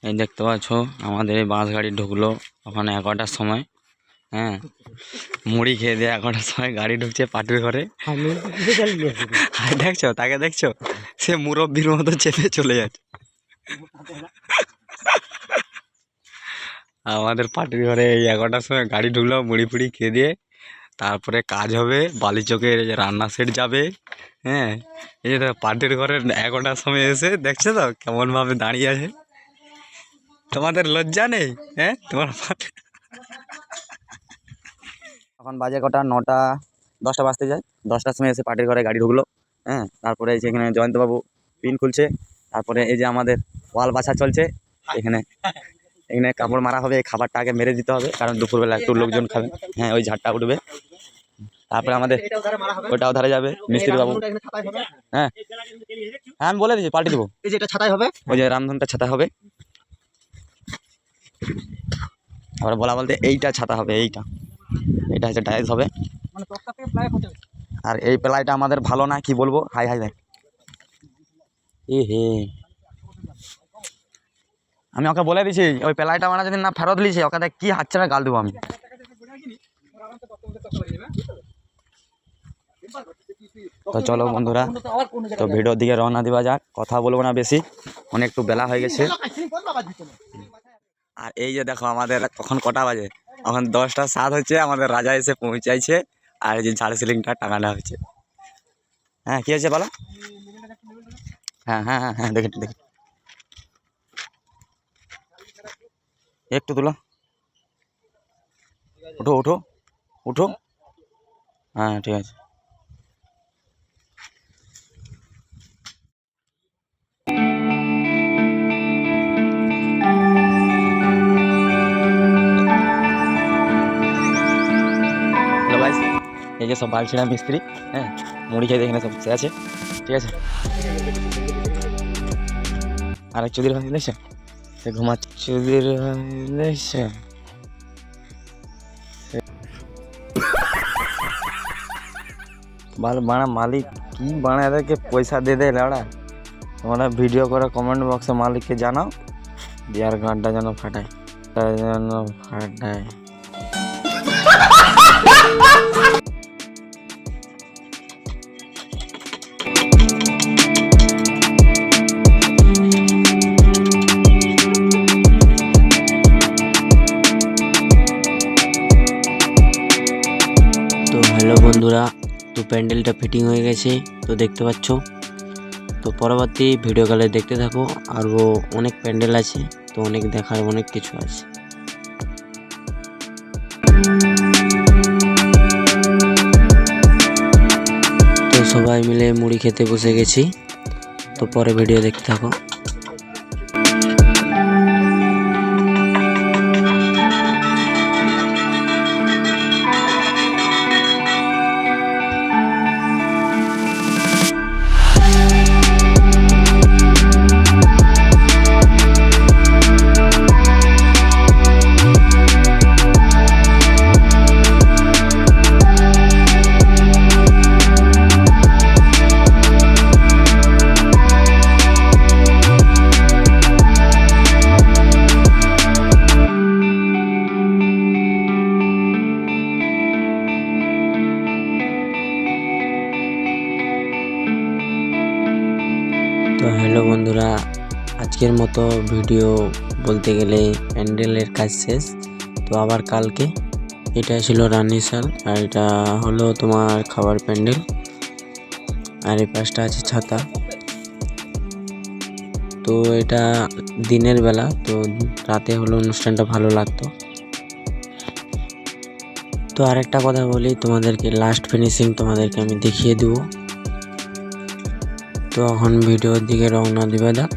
এই দেখতে পাচ্ছ আমাদের এই বাস গাড়ি ঢুকলো ওখানে 11টার সময়। হ্যাঁ, মুড়ি খেয়ে দিয়ে 11টার সময় গাড়ি ঢুকছে পার্টির ঘরে। আর দেখছো তাকে দেখছো, সে মুরব্বীর মতো চেপে চলে যাচ্ছে। আমাদের পার্টির ঘরে এই 11টার সময় গাড়ি ঢুকলো, মুড়ি ফুড়ি খেয়ে দিয়ে তারপরে কাজ হবে। বালিচকের এই যে রান্না সেট যাবে। হ্যাঁ, এই যে পার্টির ঘরে 11টার সময় এসে দেখছো তো কেমন ভাবে দাঁড়িয়ে আছে। তোমাদের লজ্জা নেই? হ্যাঁ, তোমার এখন বাজে কটা? 9টা 10টা বাজতে যায়। 10টার সময় এসে পার্টির ঘরে গাড়ি ঢুকলো। হ্যাঁ, তারপরে সেখানে জয়ন্তবাবু পিন খুলছে। তারপরে এই যে আমাদের ওয়াল বাছা চলছে। এখানে এখানে কাপড় মারা হবে। এই খাবারটা আগে মেরে দিতে হবে, কারণ দুপুরবেলা একটু লোকজন খাবে। হ্যাঁ, ওই ঝাড়টা উঠবে। তারপরে আমাদের ওটাও ধারে যাবে মিস্ত্রি বাবু। হ্যাঁ, আমি বলে দিচ্ছি পাল্টে দেবো। এই যে এটা ছাতাই হবে, ওই যে রামধনটা ছাতা হবে। আবার বলা বলতে এইটা ছাতা হবে, এইটা হচ্ছে ডাইস হবে। আর এই প্লাইটা আমাদের ভালো না, কি বলবো। হাই হাই দেখ, এ হে, আমি ওকে বলে দিছি ওই প্লাইটা মানে যদি না ফেরত লিছে ওকে দেখ কি হাতছাড়া গাল দেবো আমি। তো চলো বন্ধুরা, তো ভিডিওর দিকে রওনা দেওয়া যাক। কথা বলবো না বেশি, অনেক একটু বেলা হয়ে গেছে। আর এই যে দেখো আমাদের কখন কটা বাজে, এখন 10টা 7 হচ্ছে। আমাদের রাজা এসে পৌঁছাইছে। আর এই যে ঝাড় সিলিংটা টাঙানো হচ্ছে। হ্যাঁ, কি হয়েছে বলো? হ্যাঁ হ্যাঁ হ্যাঁ হ্যাঁ, দেখি দেখি, একটু তুলো, উঠো উঠো উঠো। হ্যাঁ, ঠিক আছে। এই যে সব বালছিলাম মিস্ত্রি। হ্যাঁ, মুড়ি খেয়ে এখানে সব বসে আছে। ঠিক আছে। আর এক চুদির ভাই লেছে, সে ঘুমাচ্ছে। চুদির ভাই লেছে, বাড়া মালিক কি বাড়া এদেরকে পয়সা দিয়ে দেয় লাউড়া। তোমরা ভিডিও করে কমেন্ট বক্সে মালিককে জানাও, বিয়ার গাঁটটা যেন ফাটায়, যেন ফাটায়। তো হ্যালো বন্ধুরা, তো প্যান্ডেলটা ফিটিং হয়ে গেছে, তো দেখতে পাচ্ছ। তো পরবর্তী ভিডিও কলে দেখতে থাকো। আরও অনেক প্যান্ডেল আছে, তো অনেক দেখার অনেক কিছু আছে। তো সবাই মিলে মুড়ি খেতে বসে গেছি, তো পরে ভিডিও দেখতে থাকো। তো হ্যালো বন্ধুরা, আজকের মতো ভিডিও বলতে গেলে প্যান্ডেলের কাজ শেষ। তো আবার কালকে, এটা ছিল রানিশাল, আর এটা হলো তোমার খাবার প্যান্ডেল। আর এই পাশটা আছে ছাতা। তো এটা দিনের বেলা, তো রাতে হলো অনুষ্ঠানটা ভালো লাগতো। তো আরেকটা কথা বলি তোমাদেরকে, লাস্ট ফিনিশিং তোমাদেরকে আমি দেখিয়ে দেবো। তো এখন ভিডিওর দিকে রওনা দিবে দাও।